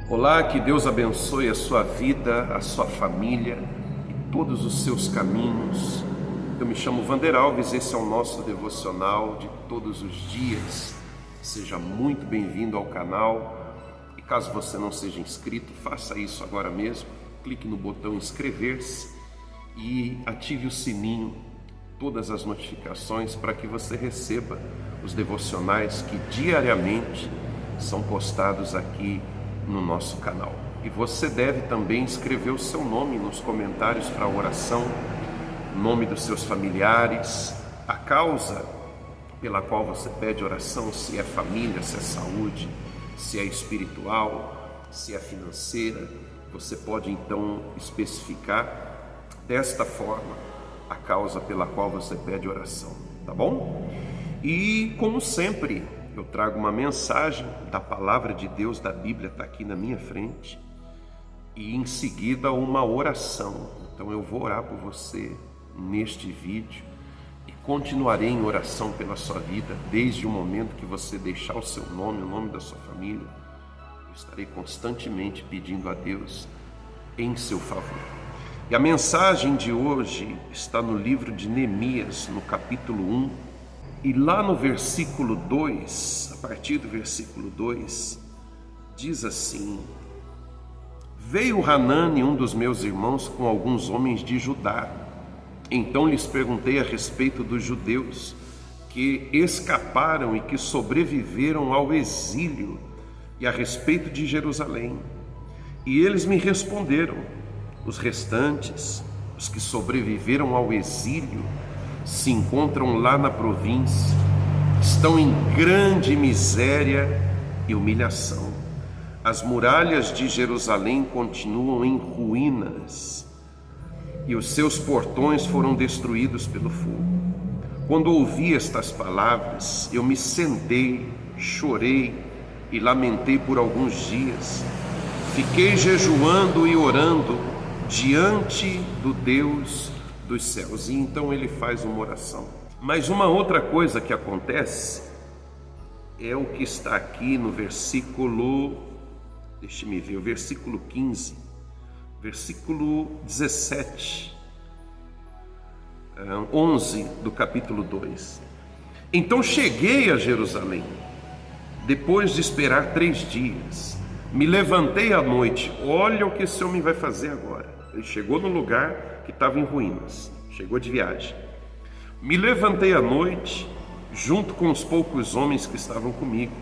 Olá, que Deus abençoe a sua vida, a sua família e todos os seus caminhos. Eu me chamo Vander Alves, esse é o nosso devocional de todos os dias. Seja muito bem-vindo ao canal e caso você não seja inscrito, faça isso agora mesmo. Clique no botão inscrever-se e ative o sininho, todas as notificações para que você receba os devocionais que diariamente são postados aqui no nosso canal. E você deve também escrever o seu nome nos comentários para a oração, o nome dos seus familiares, a causa pela qual você pede oração, se é família, se é saúde, se é espiritual, se é financeira. Você pode então especificar desta forma a causa pela qual você pede oração, tá bom? E como sempre, eu trago uma mensagem da palavra de Deus, da Bíblia, está aqui na minha frente, e em seguida uma oração. Então eu vou orar por você neste vídeo e continuarei em oração pela sua vida desde o momento que você deixar o seu nome, o nome da sua família. Eu estarei constantemente pedindo a Deus em seu favor. E a mensagem de hoje está no livro de Neemias, no capítulo 1, e lá no versículo 2, a partir do versículo 2, diz assim: Veio Hanani, um dos meus irmãos, com alguns homens de Judá. Então lhes perguntei a respeito dos judeus que escaparam e que sobreviveram ao exílio e a respeito de Jerusalém. E eles me responderam: os restantes, os que sobreviveram ao exílio, se encontram lá na província, estão em grande miséria e humilhação. As muralhas de Jerusalém continuam em ruínas e os seus portões foram destruídos pelo fogo. Quando ouvi estas palavras, eu me sentei, chorei e lamentei por alguns dias. Fiquei jejuando e orando diante do Deus dos céus. E então ele faz uma oração. Mas uma outra coisa que acontece é o que está aqui no versículo, deixe-me ver, o versículo 15, versículo 17, 11 do capítulo 2. Então cheguei a Jerusalém, depois de esperar 3 dias. Me levantei à noite. Olha o que esse homem vai fazer agora. Ele chegou no lugar que estava em ruínas, chegou de viagem. Me levantei à noite, junto com os poucos homens que estavam comigo.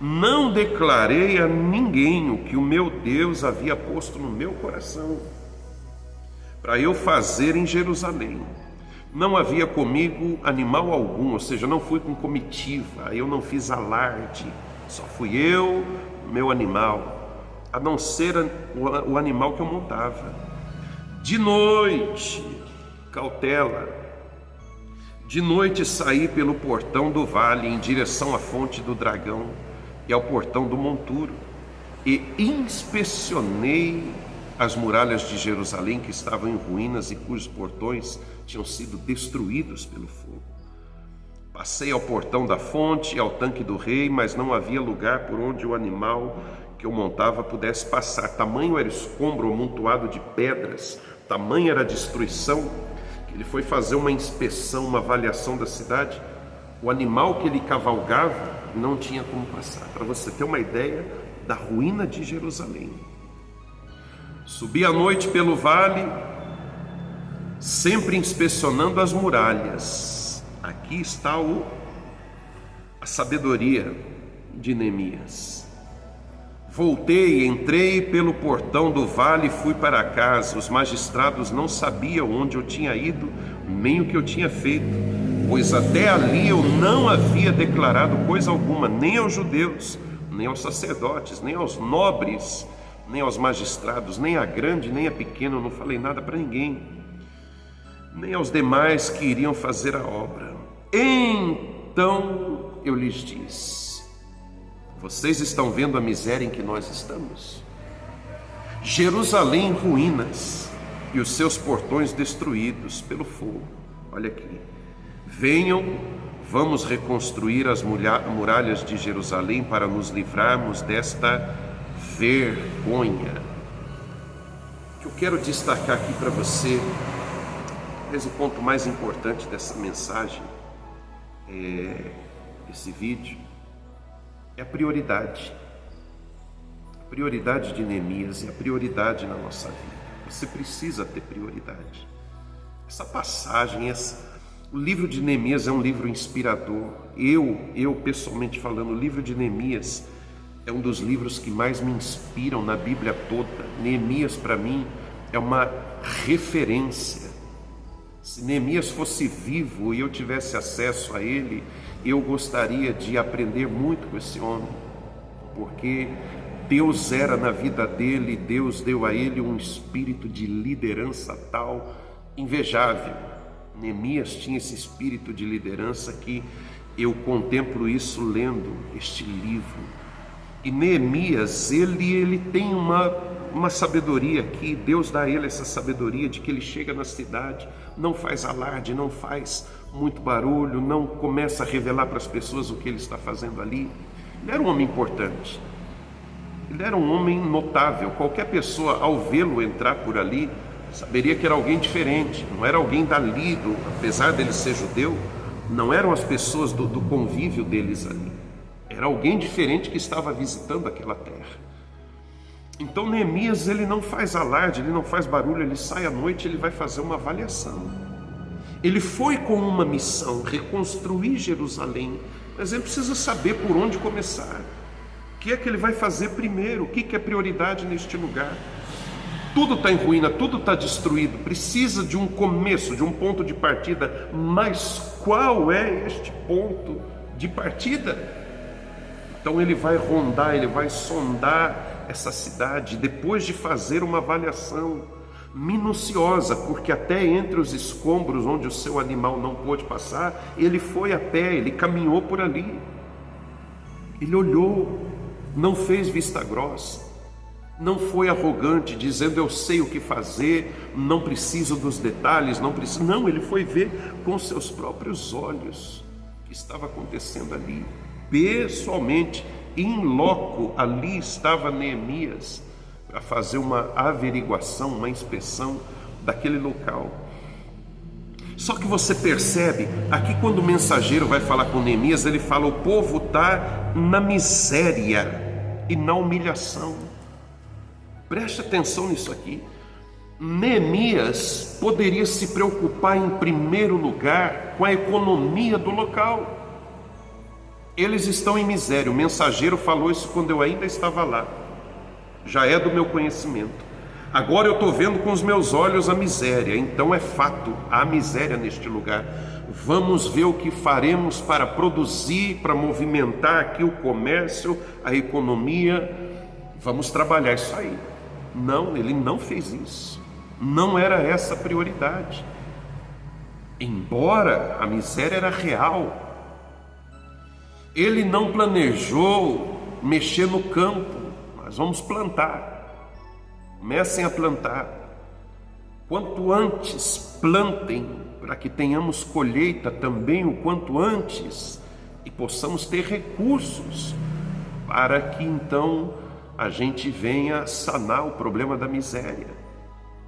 Não declarei a ninguém o que o meu Deus havia posto no meu coração para eu fazer em Jerusalém. Não havia comigo animal algum, ou seja, não fui com comitiva, eu não fiz alarde, só fui eu, meu animal, a não ser o animal que eu montava. De noite, cautela, de noite saí pelo portão do vale em direção à fonte do dragão e ao portão do monturo e inspecionei as muralhas de Jerusalém que estavam em ruínas e cujos portões tinham sido destruídos pelo fogo. Passei ao portão da fonte e ao tanque do rei, mas não havia lugar por onde o animal que eu montava pudesse passar. Tamanho era o escombro amontoado de pedras, tamanha era a destruição, que ele foi fazer uma inspeção, uma avaliação da cidade. O animal que ele cavalgava não tinha como passar. Para você ter uma ideia da ruína de Jerusalém. Subi à noite pelo vale, sempre inspecionando as muralhas. Aqui está a sabedoria de Neemias. Voltei, entrei pelo portão do vale e fui para casa. Os magistrados não sabiam onde eu tinha ido, nem o que eu tinha feito, pois até ali eu não havia declarado coisa alguma, nem aos judeus, nem aos sacerdotes, nem aos nobres, nem aos magistrados, nem a grande, nem a pequena. Eu não falei nada para ninguém, nem aos demais que iriam fazer a obra. Então eu lhes disse: vocês estão vendo a miséria em que nós estamos? Jerusalém em ruínas e os seus portões destruídos pelo fogo. Olha aqui. Venham, vamos reconstruir as muralhas de Jerusalém para nos livrarmos desta vergonha. O que eu quero destacar aqui para você, talvez o ponto mais importante dessa mensagem, esse vídeo, é a prioridade. A prioridade de Neemias é a prioridade na nossa vida. Você precisa ter prioridade. Essa passagem, o livro de Neemias é um livro inspirador. Eu pessoalmente falando, o livro de Neemias é um dos livros que mais me inspiram na Bíblia toda. Neemias, para mim, é uma referência. Se Neemias fosse vivo e eu tivesse acesso a ele, eu gostaria de aprender muito com esse homem, porque Deus era na vida dele, Deus deu a ele um espírito de liderança tal, invejável. Neemias tinha esse espírito de liderança que eu contemplo isso lendo este livro. E Neemias, ele tem uma sabedoria que Deus dá a ele, essa sabedoria de que ele chega na cidade, não faz alarde, não faz muito barulho, não começa a revelar para as pessoas o que ele está fazendo ali. Ele era um homem importante, ele era um homem notável. Qualquer pessoa, ao vê-lo entrar por ali, saberia que era alguém diferente, não era alguém dali, apesar dele ser judeu, não eram as pessoas do convívio deles ali, era alguém diferente que estava visitando aquela terra. Então Neemias, ele não faz alarde, ele não faz barulho, ele sai à noite, ele vai fazer uma avaliação. Ele foi com uma missão, reconstruir Jerusalém, mas ele precisa saber por onde começar. O que é que ele vai fazer primeiro? O que é prioridade neste lugar? Tudo está em ruína, tudo está destruído, precisa de um começo, de um ponto de partida, mas qual é este ponto de partida? Então ele vai rondar, ele vai sondar essa cidade, depois de fazer uma avaliação minuciosa, porque até entre os escombros onde o seu animal não pôde passar, ele foi a pé, ele caminhou por ali, ele olhou, não fez vista grossa, não foi arrogante, dizendo eu sei o que fazer, não preciso dos detalhes, não, ele foi ver com seus próprios olhos o que estava acontecendo ali, pessoalmente, in loco. Ali estava Neemias para fazer uma averiguação, uma inspeção daquele local. Só que você percebe, aqui quando o mensageiro vai falar com Neemias, ele fala, o povo está na miséria e na humilhação. Preste atenção nisso aqui. Neemias poderia se preocupar em primeiro lugar com a economia do local. Eles estão em miséria. O mensageiro falou isso quando eu ainda estava lá. Já é do meu conhecimento. Agora eu estou vendo com os meus olhos a miséria. Então é fato, há miséria neste lugar. Vamos ver o que faremos para produzir, para movimentar aqui o comércio, a economia. Vamos trabalhar isso aí. Não, ele não fez isso. Não era essa a prioridade. Embora a miséria era real, ele não planejou mexer no campo. Nós vamos plantar. Comecem a plantar. Quanto antes plantem, para que tenhamos colheita também o quanto antes e possamos ter recursos para que então a gente venha sanar o problema da miséria.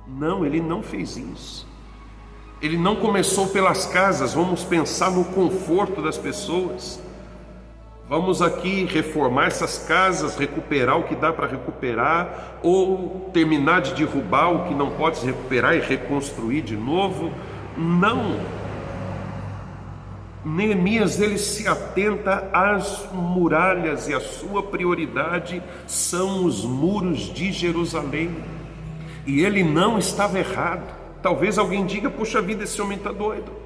Não, ele não fez isso. Ele não começou pelas casas, vamos pensar no conforto das pessoas. Vamos aqui reformar essas casas, recuperar o que dá para recuperar, ou terminar de derrubar o que não pode se recuperar e reconstruir de novo. Não. Neemias, ele se atenta às muralhas e a sua prioridade são os muros de Jerusalém. E ele não estava errado. Talvez alguém diga, poxa vida, esse homem está doido.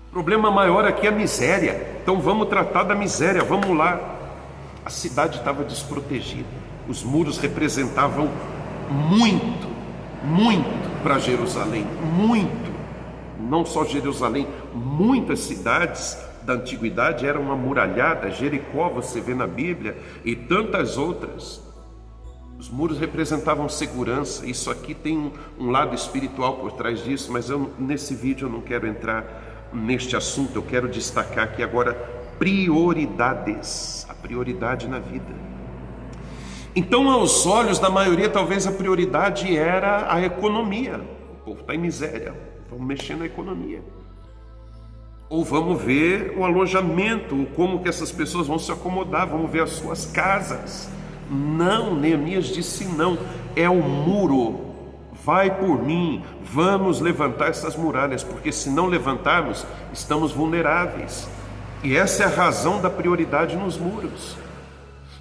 O problema maior aqui é a miséria. Então vamos tratar da miséria, vamos lá. A cidade estava desprotegida. Os muros representavam muito para Jerusalém, muito. Não só Jerusalém, muitas cidades da antiguidade eram amuralhadas. Jericó você vê na Bíblia e tantas outras. Os muros representavam segurança. Isso aqui tem um lado espiritual por trás disso, mas nesse vídeo eu não quero entrar neste assunto. Eu quero destacar aqui agora prioridades, a prioridade na vida. Então, aos olhos da maioria, talvez a prioridade era a economia. O povo está em miséria, vamos mexer na economia. Ou vamos ver o alojamento, como que essas pessoas vão se acomodar, vamos ver as suas casas. Não, Neemias disse não, é o muro. Vai por mim, vamos levantar essas muralhas, porque se não levantarmos, estamos vulneráveis. E essa é a razão da prioridade nos muros.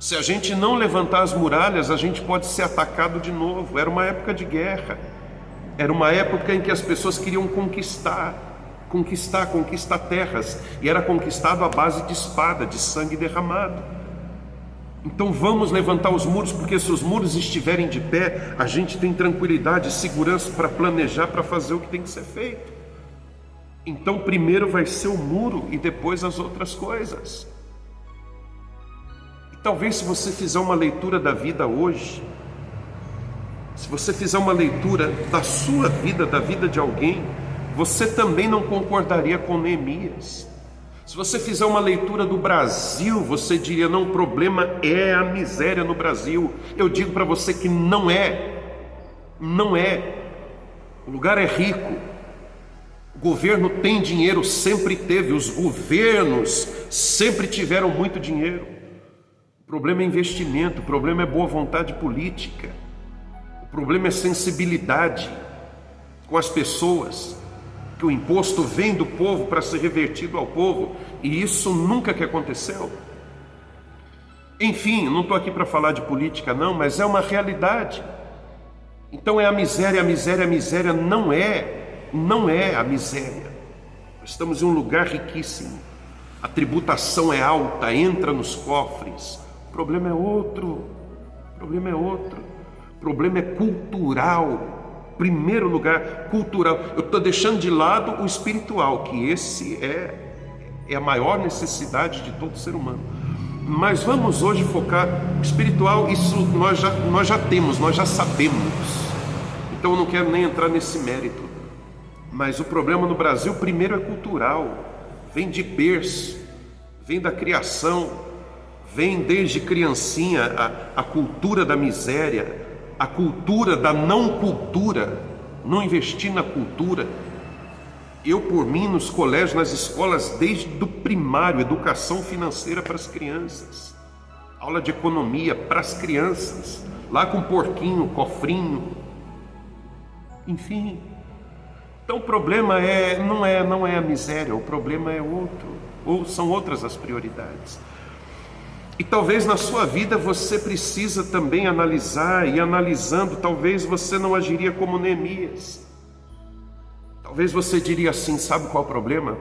Se a gente não levantar as muralhas, a gente pode ser atacado de novo. Era uma época de guerra. Era uma época em que as pessoas queriam conquistar terras. E era conquistado à base de espada, de sangue derramado. Então vamos levantar os muros, porque se os muros estiverem de pé, a gente tem tranquilidade e segurança para planejar, para fazer o que tem que ser feito. Então primeiro vai ser o muro e depois as outras coisas. E talvez se você fizer uma leitura da vida hoje, se você fizer uma leitura da sua vida, da vida de alguém, você também não concordaria com Neemias. Se você fizer uma leitura do Brasil, você diria, não, o problema é a miséria no Brasil. Eu digo para você que não é. O lugar é rico. O governo tem dinheiro, sempre teve. Os governos sempre tiveram muito dinheiro. O problema é investimento, o problema é boa vontade política. O problema é sensibilidade com as pessoas. Que o imposto vem do povo para ser revertido ao povo, e isso nunca que aconteceu. Enfim, não estou aqui para falar de política não, mas é uma realidade. Então é a miséria não é a miséria. Nós estamos em um lugar riquíssimo, a tributação é alta, entra nos cofres. O problema é outro, o problema é cultural. Primeiro lugar, cultural. Eu estou deixando de lado o espiritual, que esse é a maior necessidade de todo ser humano. Mas vamos hoje focar no espiritual. Isso nós já temos, nós já sabemos. Então eu não quero nem entrar nesse mérito. Mas o problema no Brasil, primeiro, é cultural. Vem de berço, vem da criação, vem desde criancinha a cultura da miséria, a cultura da não cultura, não investir na cultura. Eu, por mim, nos colégios, nas escolas, desde o primário, educação financeira para as crianças, aula de economia para as crianças, lá com porquinho, cofrinho, enfim. Então o problema não é a miséria, o problema é outro, ou são outras as prioridades. E talvez na sua vida você precisa também analisar, e analisando, talvez você não agiria como Neemias. Talvez você diria assim, sabe qual é o problema?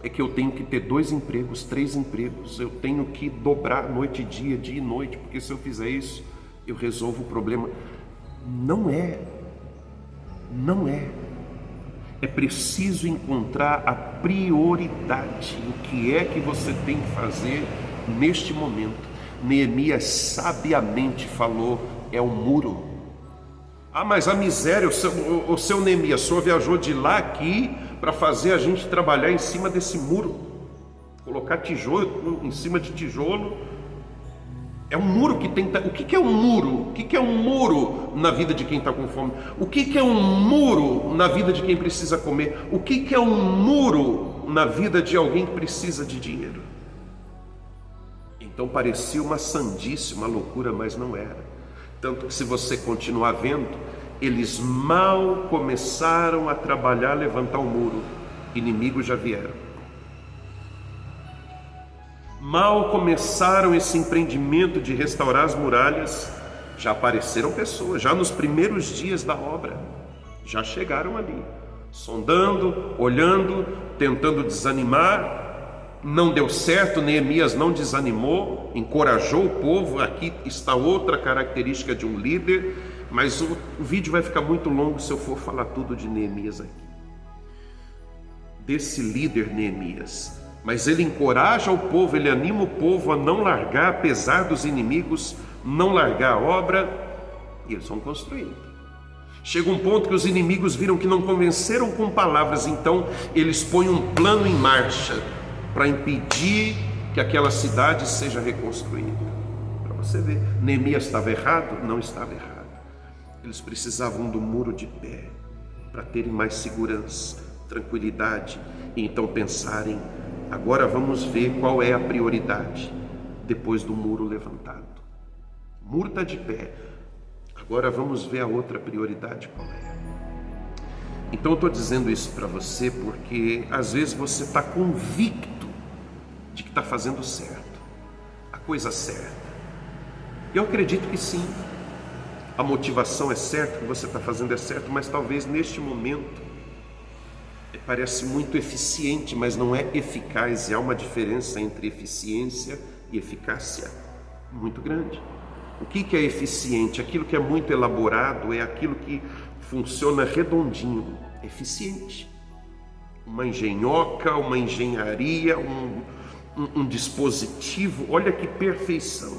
É que eu tenho que ter 2 empregos, 3 empregos, eu tenho que dobrar noite e dia e noite, porque se eu fizer isso, eu resolvo o problema. Não é. É preciso encontrar a prioridade, o que é que você tem que fazer neste momento. Neemias sabiamente falou, é o muro. Mas a miséria, o seu Neemias, o senhor viajou de lá aqui para fazer a gente trabalhar em cima desse muro, colocar tijolo em cima de tijolo. É um muro que tem. O que é um muro? O que é um muro na vida de quem está com fome? O que é um muro na vida de quem precisa comer? O que é um muro na vida de alguém que precisa de dinheiro? Então parecia uma sandice, uma loucura, mas não era. Tanto que se você continuar vendo, eles mal começaram a trabalhar, a levantar o muro, inimigos já vieram. Mal começaram esse empreendimento de restaurar as muralhas, já apareceram pessoas, já nos primeiros dias da obra, já chegaram ali, sondando, olhando, tentando desanimar. Não deu certo, Neemias não desanimou, encorajou o povo. Aqui está outra característica de um líder, mas o vídeo vai ficar muito longo se eu for falar tudo de Neemias aqui, desse líder Neemias. Mas ele encoraja o povo, ele anima o povo a não largar, apesar dos inimigos, não largar a obra, e eles vão construindo. Chega um ponto que os inimigos viram que não convenceram com palavras, então eles põem um plano em marcha para impedir que aquela cidade seja reconstruída. Para você vê. Neemias estava errado? Não estava errado. Eles precisavam do muro de pé para terem mais segurança, tranquilidade, e então pensarem: agora vamos ver qual é a prioridade depois do muro levantado. O muro está de pé, agora vamos ver a outra prioridade qual é. Então eu estou dizendo isso para você porque às vezes você está convicto de que está fazendo certo, a coisa certa. Eu acredito que sim, a motivação é certa, o que você está fazendo é certo, mas talvez neste momento parece muito eficiente, mas não é eficaz, e há uma diferença entre eficiência e eficácia muito grande. O que é eficiente? Aquilo que é muito elaborado, é aquilo que funciona redondinho, eficiente. Uma engenhoca, uma engenharia, um dispositivo, olha que perfeição,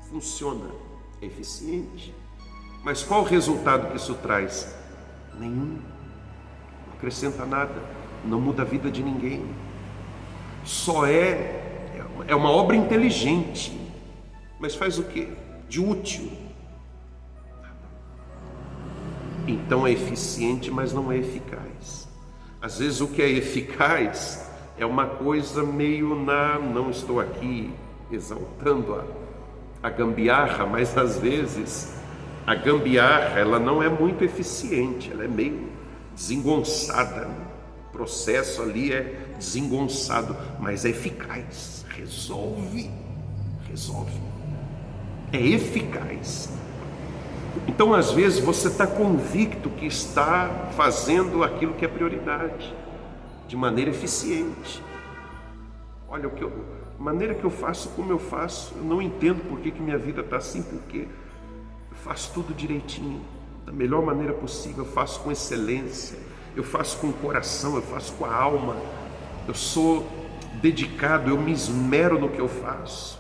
funciona, é eficiente. Mas qual o resultado que isso traz? Nenhum, não acrescenta nada, não muda a vida de ninguém. Só é uma obra inteligente, mas faz o quê? De útil. Então é eficiente, mas não é eficaz. Às vezes o que é eficaz é uma coisa meio não estou aqui exaltando a gambiarra, mas às vezes a gambiarra ela não é muito eficiente, ela é meio desengonçada. O processo ali é desengonçado, mas é eficaz, resolve, é eficaz. Então às vezes você está convicto que está fazendo aquilo que é prioridade, de maneira eficiente. Olha, a maneira que eu faço, como eu faço, eu não entendo por que minha vida está assim, porque eu faço tudo direitinho, da melhor maneira possível, eu faço com excelência, eu faço com o coração, eu faço com a alma, eu sou dedicado, eu me esmero no que eu faço.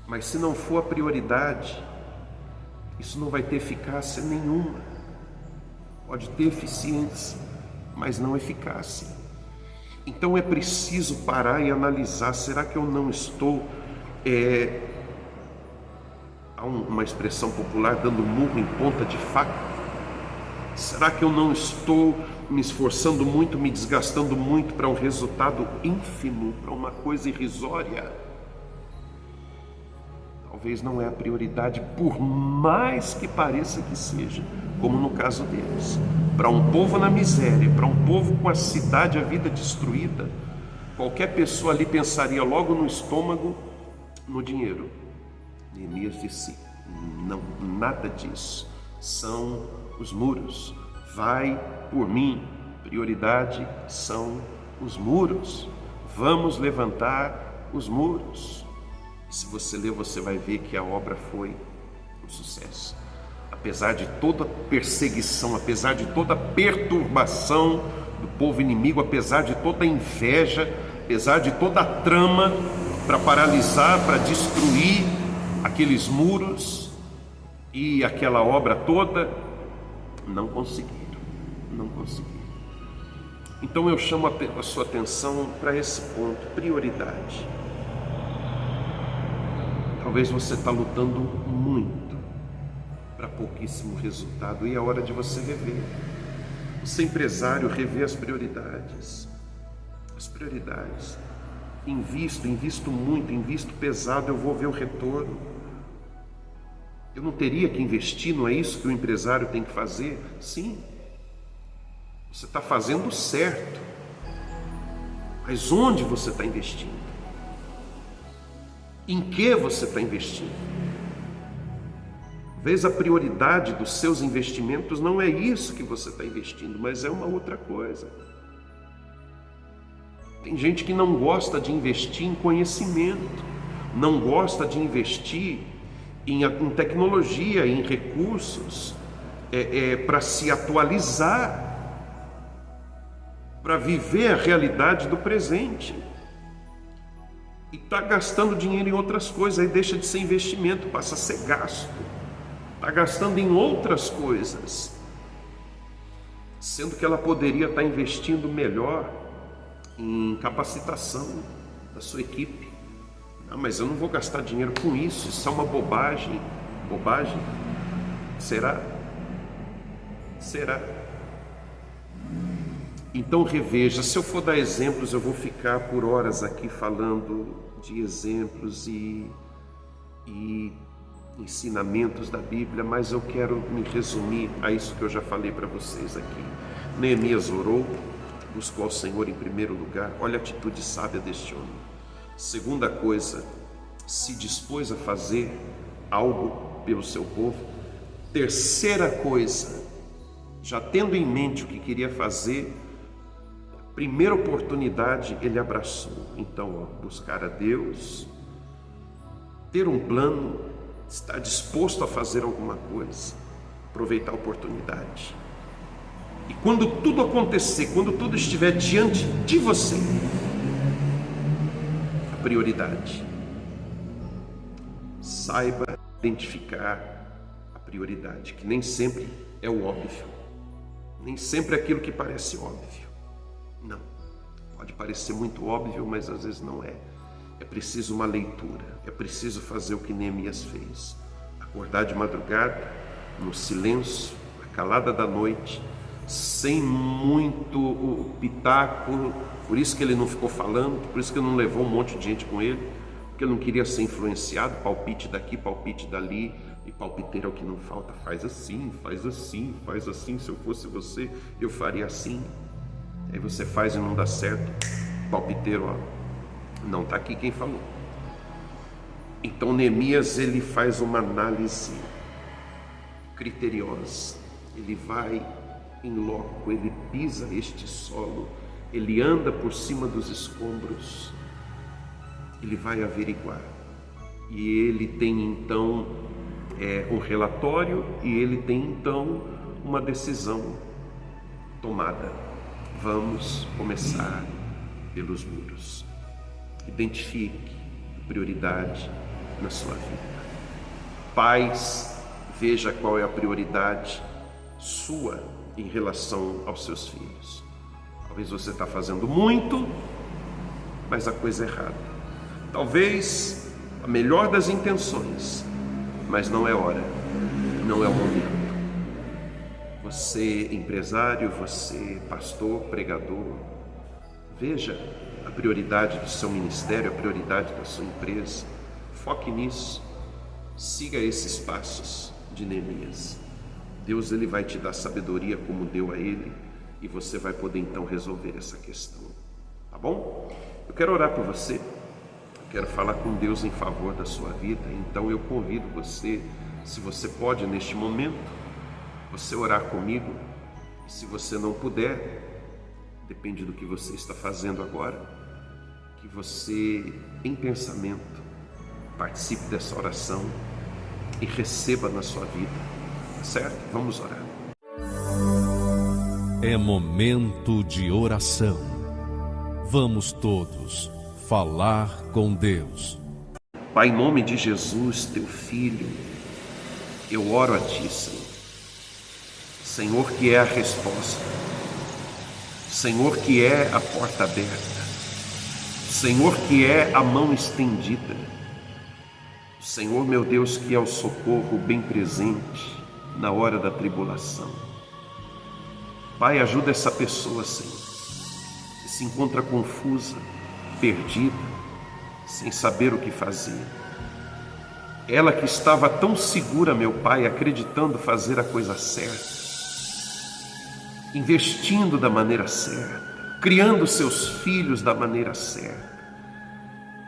Mas se não for a prioridade, isso não vai ter eficácia nenhuma. Pode ter eficiência, mas não eficácia. Então é preciso parar e analisar: será que eu não estou, há uma expressão popular, dando murro em ponta de faca? Será que eu não estou me esforçando muito, me desgastando muito para um resultado ínfimo, para uma coisa irrisória? Talvez não é a prioridade, por mais que pareça que seja, como no caso deles. Para um povo na miséria, para um povo com a cidade, a vida destruída, qualquer pessoa ali pensaria logo no estômago, no dinheiro. Neemias disse: não, nada disso, são os muros, vai por mim, prioridade são os muros, vamos levantar os muros. Se você ler, você vai ver que a obra foi um sucesso. Apesar de toda perseguição, apesar de toda perturbação do povo inimigo, apesar de toda inveja, apesar de toda a trama para paralisar, para destruir aqueles muros e aquela obra toda, não conseguiram. Então eu chamo a sua atenção para esse ponto: prioridade. Talvez você está lutando muito para pouquíssimo resultado, e é hora de você rever. Você, empresário, rever as prioridades. Invisto muito, invisto pesado, eu vou ver o retorno. Eu não teria que investir, não é isso que o empresário tem que fazer? Sim, você está fazendo certo, mas onde você está investindo? Em que você está investindo? Talvez a prioridade dos seus investimentos não é isso que você está investindo, mas é uma outra coisa. Tem gente que não gosta de investir em conhecimento, não gosta de investir em tecnologia, em recursos, para se atualizar, para viver a realidade do presente. E está gastando dinheiro em outras coisas, aí deixa de ser investimento, passa a ser gasto. Está gastando em outras coisas, sendo que ela poderia estar investindo melhor em capacitação da sua equipe. Ah, mas eu não vou gastar dinheiro com isso, isso é uma bobagem. Bobagem? Será? Será? Então reveja. Se eu for dar exemplos, eu vou ficar por horas aqui falando de exemplos e ensinamentos da Bíblia, mas eu quero me resumir a isso que eu já falei para vocês aqui. Neemias orou, buscou ao Senhor em primeiro lugar. Olha a atitude sábia deste homem. Segunda coisa, se dispôs a fazer algo pelo seu povo. Terceira coisa, já tendo em mente o que queria fazer, a primeira oportunidade ele abraçou. Então, buscar a Deus, ter um plano, estar disposto a fazer alguma coisa, aproveitar a oportunidade. E quando tudo acontecer, quando tudo estiver diante de você, a prioridade. Saiba identificar a prioridade, que nem sempre é o óbvio, nem sempre é aquilo que parece óbvio. Não, pode parecer muito óbvio, mas às vezes não é. É preciso uma leitura, é preciso fazer o que Neemias fez. Acordar de madrugada, no silêncio, na calada da noite, sem muito pitaco. Por isso que ele não ficou falando, por isso que ele não levou um monte de gente com ele, porque ele não queria ser influenciado, palpite daqui, palpite dali. E palpiteiro é o que não falta, faz assim, faz assim, faz assim. Se eu fosse você, eu faria assim. Aí você faz e não dá certo. Palpiteiro, ó, não está aqui quem falou. Então Neemias, ele faz uma análise criteriosa. Ele vai em loco, ele pisa este solo, ele anda por cima dos escombros, ele vai averiguar. E ele tem então um relatório, e ele tem então uma decisão tomada. Vamos começar pelos muros. Identifique a prioridade na sua vida. Pais, veja qual é a prioridade sua em relação aos seus filhos. Talvez você está fazendo muito, mas a coisa é errada. Talvez a melhor das intenções, mas não é hora, não é o momento. Você empresário, você pastor, pregador, veja a prioridade do seu ministério, a prioridade da sua empresa. Foque nisso, siga esses passos de Neemias. Deus, ele vai te dar sabedoria como deu a ele, e você vai poder então resolver essa questão, tá bom? Eu quero orar por você, eu quero falar com Deus em favor da sua vida. Então eu convido você, se você pode neste momento, você orar comigo. E se você não puder, depende do que você está fazendo agora, que você em pensamento participe dessa oração e receba na sua vida, certo? Vamos orar. É momento de oração. Vamos todos falar com Deus. Pai, em nome de Jesus, teu Filho, eu oro a Ti, Senhor. Senhor, que é a resposta. Senhor, que é a porta aberta. Senhor, que é a mão estendida. Senhor, meu Deus, que é o socorro bem presente na hora da tribulação. Pai, ajuda essa pessoa, Senhor, que se encontra confusa, perdida, sem saber o que fazer. Ela que estava tão segura, meu Pai, acreditando fazer a coisa certa, investindo da maneira certa, criando seus filhos da maneira certa.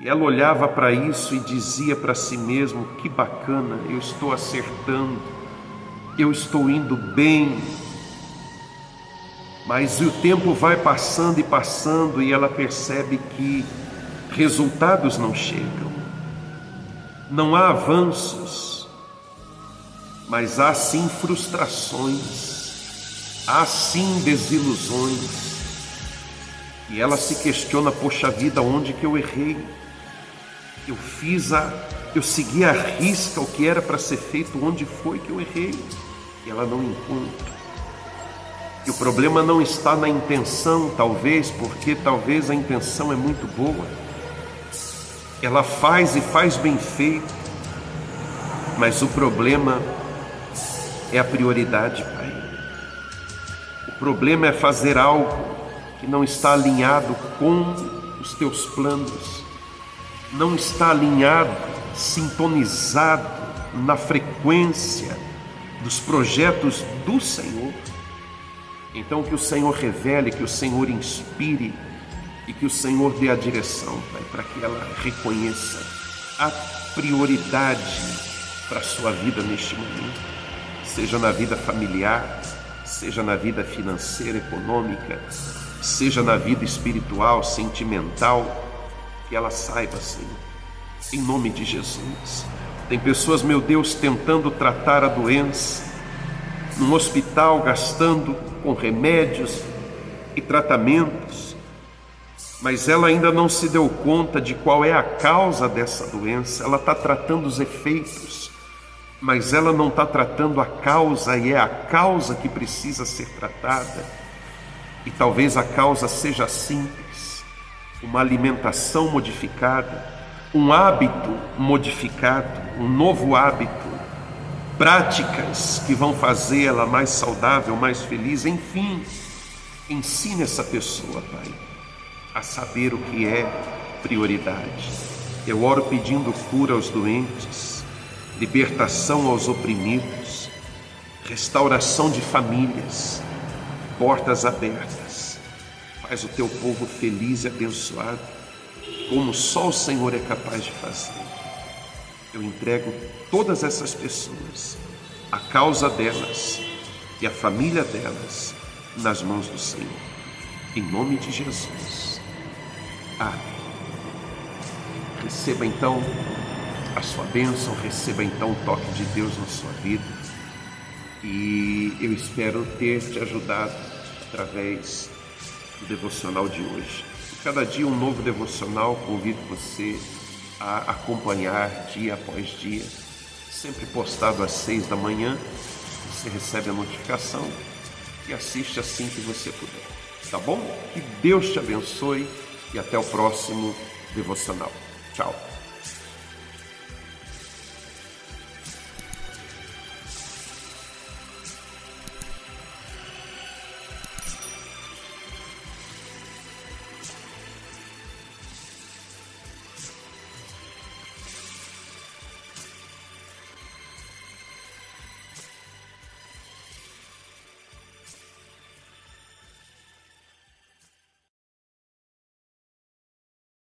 E ela olhava para isso e dizia para si mesma: que bacana, eu estou acertando, eu estou indo bem. Mas o tempo vai passando e passando, e ela percebe que resultados não chegam, não há avanços, mas há sim frustrações, há sim desilusões. E ela se questiona: poxa vida, onde que eu errei? Eu segui à risca o que era para ser feito, onde foi que eu errei? E ela não encontra. E o problema não está na intenção, talvez, porque talvez a intenção é muito boa. ela faz e faz bem feito, mas o problema é a prioridade, Pai. O problema é fazer algo que não está alinhado com os teus planos, não está alinhado, sintonizado na frequência dos projetos do Senhor. Então que o Senhor revele, que o Senhor inspire e que o Senhor dê a direção, Pai, para que ela reconheça a prioridade para a sua vida neste momento, seja na vida familiar, seja na vida financeira, econômica, seja na vida espiritual, sentimental, que ela saiba, Senhor, em nome de Jesus. Tem pessoas, meu Deus, tentando tratar a doença num hospital, gastando com remédios e tratamentos, mas ela ainda não se deu conta de qual é a causa dessa doença. Ela está tratando os efeitos, mas ela não está tratando a causa, e é a causa que precisa ser tratada. E talvez a causa seja simples: uma alimentação modificada, um hábito modificado, um novo hábito, práticas que vão fazê-la mais saudável, mais feliz. Enfim, ensine essa pessoa, Pai, a saber o que é prioridade. Eu oro pedindo cura aos doentes, libertação aos oprimidos, restauração de famílias, portas abertas. Faz o teu povo feliz e abençoado, como só o Senhor é capaz de fazer. Eu entrego todas essas pessoas, a causa delas e a família delas, nas mãos do Senhor, em nome de Jesus. Amém. Receba então a sua bênção, receba então o toque de Deus na sua vida, e eu espero ter te ajudado através do devocional de hoje. Cada dia um novo devocional. Convido você a acompanhar dia após dia, sempre postado às 6 da manhã. Você recebe a notificação e assiste assim que você puder, tá bom? Que Deus te abençoe e até o próximo devocional. Tchau.